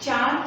4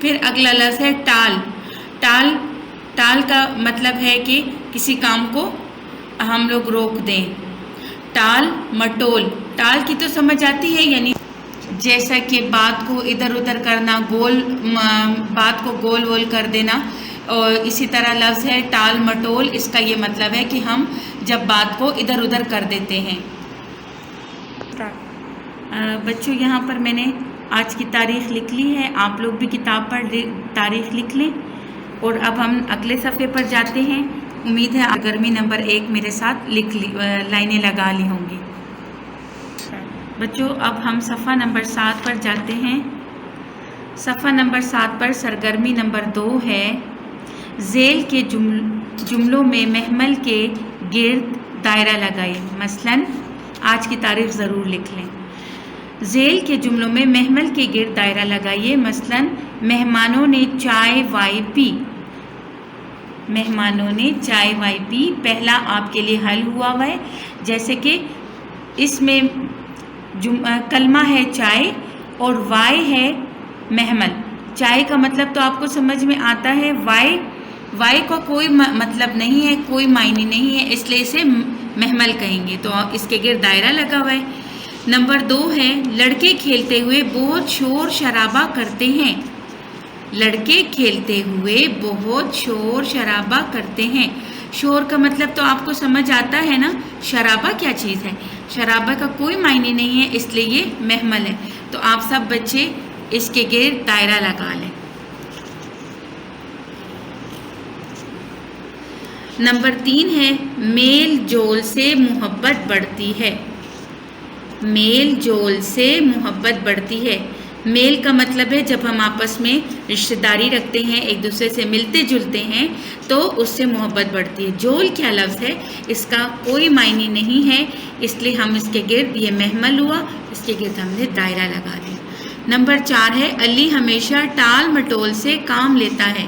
پھر اگلا لفظ ہے ٹال. ٹال ٹال کا مطلب ہے کہ کسی کام کو ہم لوگ روک دیں. ٹال مٹول. ٹال کی تو سمجھ آتی ہے، یعنی جیسا کہ بات کو ادھر ادھر کرنا، بات کو گول وول کر دینا. اور اسی طرح لفظ ہے ٹال مٹول. اس کا یہ مطلب ہے کہ ہم جب بات کو ادھر ادھر کر دیتے ہیں. بچوں یہاں پر میں نے آج کی تاریخ لکھ لی ہے. آپ لوگ بھی کتاب پر تاریخ لکھ لیں. اور اب ہم اگلے صفحے پر جاتے ہیں. امید ہے سرگرمی نمبر 1 میرے ساتھ لائنیں لگا لی ہوں گی. بچوں اب ہم صفحہ نمبر 7 پر جاتے ہیں. صفحہ نمبر 7 پر سرگرمی نمبر 2 ہے. ذیل کے جملوں میں محمل کے گرد دائرہ لگائیں. مثلاً آج کی تاریخ ضرور لکھ لیں. ذیل کے جملوں میں محمل کے گرد دائرہ لگائیے. مثلاً مہمانوں نے چائے وائے پی. مہمانوں نے چائے وائے پی پہلا آپ کے لیے حل ہوا ہے. جیسے کہ اس میں کلمہ ہے چائے اور وائے ہے محمل. چائے کا مطلب تو آپ کو سمجھ میں آتا ہے. وائے کا کوئی مطلب نہیں ہے، کوئی معنی نہیں ہے، اس لیے اسے محمل کہیں گے. تو اس کے گرد دائرہ لگا ہوا ہے. نمبر 2 ہے لڑکے کھیلتے ہوئے بہت شور شرابہ کرتے ہیں. لڑکے کھیلتے ہوئے بہت شور شرابہ کرتے ہیں. شور کا مطلب تو آپ کو سمجھ آتا ہے نا. شرابہ کیا چیز ہے؟ شرابہ کا کوئی معنی نہیں ہے، اس لیے یہ محمل ہے. تو آپ سب بچے اس کے گرد دائرہ لگا لیں. نمبر 3 ہے میل جول سے محبت بڑھتی ہے. میل جول سے محبت بڑھتی ہے. میل کا مطلب ہے جب ہم آپس میں رشتہ داری رکھتے ہیں، ایک دوسرے سے ملتے جلتے ہیں تو اس سے محبت بڑھتی ہے. جول کیا لفظ ہے؟ اس کا کوئی معنی نہیں ہے، اس لیے ہم اس کے گرد، یہ محمل ہوا، اس کے گرد ہم نے دائرہ لگا دیا. نمبر 4 ہے علی ہمیشہ ٹال مٹول سے کام لیتا ہے.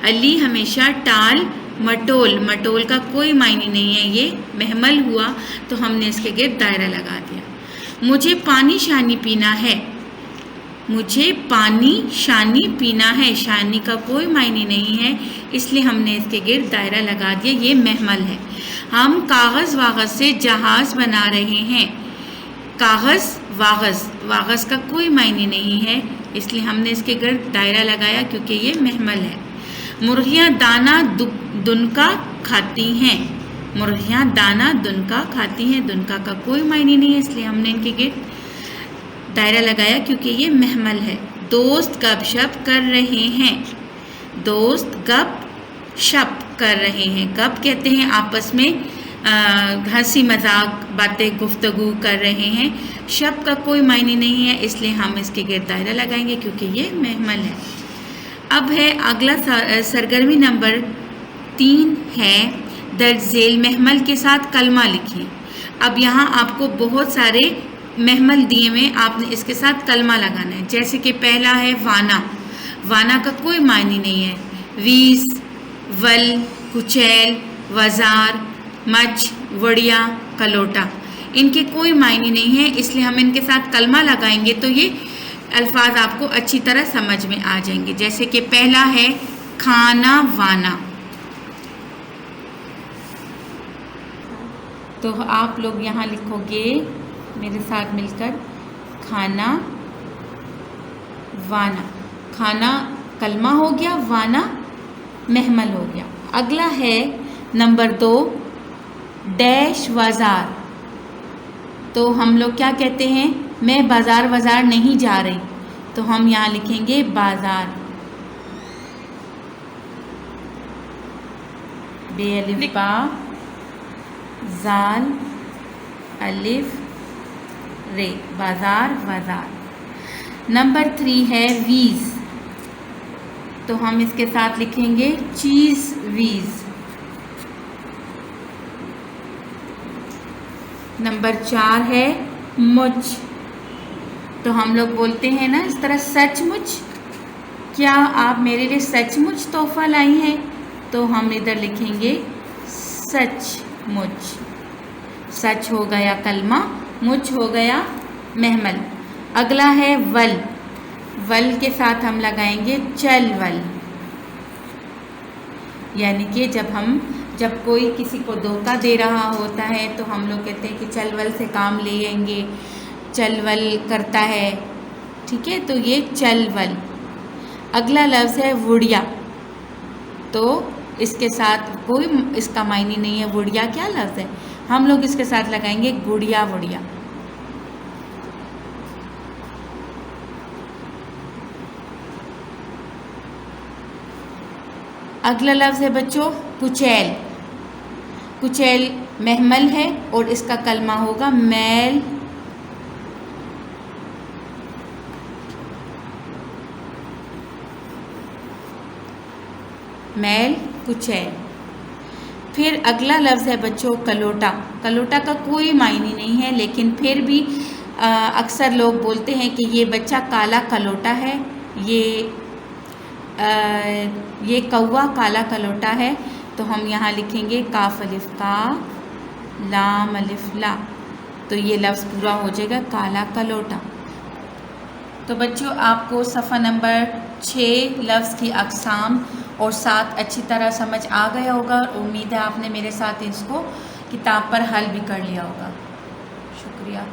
علی ہمیشہ ٹال مٹول. مٹول کا کوئی معنی نہیں ہے، یہ محمل ہوا تو ہم نے اس کے گرد دائرہ لگا دیا. مجھے پانی شانی پینا ہے. مجھے پانی شانی پینا ہے. شانی کا کوئی معنی نہیں ہے، اس لیے ہم نے اس کے گرد دائرہ لگا دیا، یہ محمل ہے. ہم کاغذ واغذ سے جہاز بنا رہے ہیں. کاغذ واغذ کا کوئی معنی نہیں ہے، اس لیے ہم نے اس کے گرد دائرہ لگایا کیونکہ یہ محمل ہے. مرغیاں دانہ دنکا کھاتی ہیں. مرغیاں دانہ دنکا کھاتی ہیں. دنکا کا کوئی معنی نہیں ہے، اس لیے ہم نے ان کے گرد دائرہ لگایا کیونکہ یہ محمل ہے. دوست گپ شپ کر رہے ہیں. دوست گپ شپ کر رہے ہیں. گپ کہتے ہیں آپس میں ہنسی مذاق باتیں گفتگو کر رہے ہیں. شپ کا کوئی معنی نہیں ہے، اس لیے ہم اس کے گرد دائرہ لگائیں گے کیونکہ یہ محمل ہے. اب ہے اگلا سرگرمی نمبر 3 ہے درج ذیل محمل کے ساتھ کلمہ لکھیں. اب یہاں آپ کو بہت سارے محمل دیے میں آپ نے اس کے ساتھ کلمہ لگانا ہے. جیسے کہ پہلا ہے وانا. وانا کا کوئی معنی نہیں ہے. ویز ول کچیل وزار مچھ وڑیا کلوٹا، ان کے کوئی معنی نہیں ہے، اس لیے ہم ان کے ساتھ کلمہ لگائیں گے تو یہ الفاظ آپ کو اچھی طرح سمجھ میں آ جائیں گے. جیسے کہ پہلا ہے کھانا وانا. تو آپ لوگ یہاں لکھو گے میرے ساتھ مل کر کھانا وانا. کھانا کلمہ ہو گیا، وانا محمل ہو گیا. اگلا ہے نمبر 2 ڈیش بازار. تو ہم لوگ کیا کہتے ہیں؟ میں بازار نہیں جا رہی، تو ہم یہاں لکھیں گے بازار. بے الف با زال الف رے، بازار بازار. نمبر 3 ہے ویز. تو ہم اس کے ساتھ لکھیں گے چیز ویز. نمبر 4 ہے مجھ. تو ہم لوگ بولتے ہیں نا اس طرح سچ مچ، کیا آپ میرے لیے سچ مچ تحفہ لائی ہیں؟ تو ہم ادھر لکھیں گے سچ مچ. سچ ہو گیا کلمہ، مجھ ہو گیا محمل. اگلا ہے ول. ول کے ساتھ ہم لگائیں گے چل ول، یعنی کہ جب کوئی کسی کو دھوکہ دے رہا ہوتا ہے تو ہم لوگ کہتے ہیں کہ چل ول سے کام لے لیں گے، چل ول کرتا ہے، ٹھیک ہے، تو یہ چل ول۔ اگلا لفظ ہے وڑیا، تو اس کے ساتھ کوئی اس کا معنی نہیں ہے، وڑیا کیا لفظ ہے، ہم لوگ اس کے ساتھ لگائیں گے گڑیا وڑیا۔ اگلا لفظ ہے بچوں کچیل۔ کچیل مہمل ہے اور اس کا کلمہ ہوگا میل، میل کچیل۔ پھر اگلا لفظ ہے بچوں کلوٹا۔ کلوٹا کا کوئی معنی نہیں ہے، لیکن پھر بھی اکثر لوگ بولتے ہیں کہ یہ بچہ کالا کلوٹا ہے، یہ کوا کالا کلوٹا ہے، تو ہم یہاں لکھیں گے کاف الف کا لام الف لا، تو یہ لفظ پورا ہو جائے گا کالا کلوٹا۔ تو بچوں آپ کو صفحہ نمبر 6 لفظ کی اقسام اور 7 اچھی طرح سمجھ آ گیا ہوگا، اور امید ہے آپ نے میرے ساتھ اس کو کتاب پر حل بھی کر لیا ہوگا۔ شکریہ۔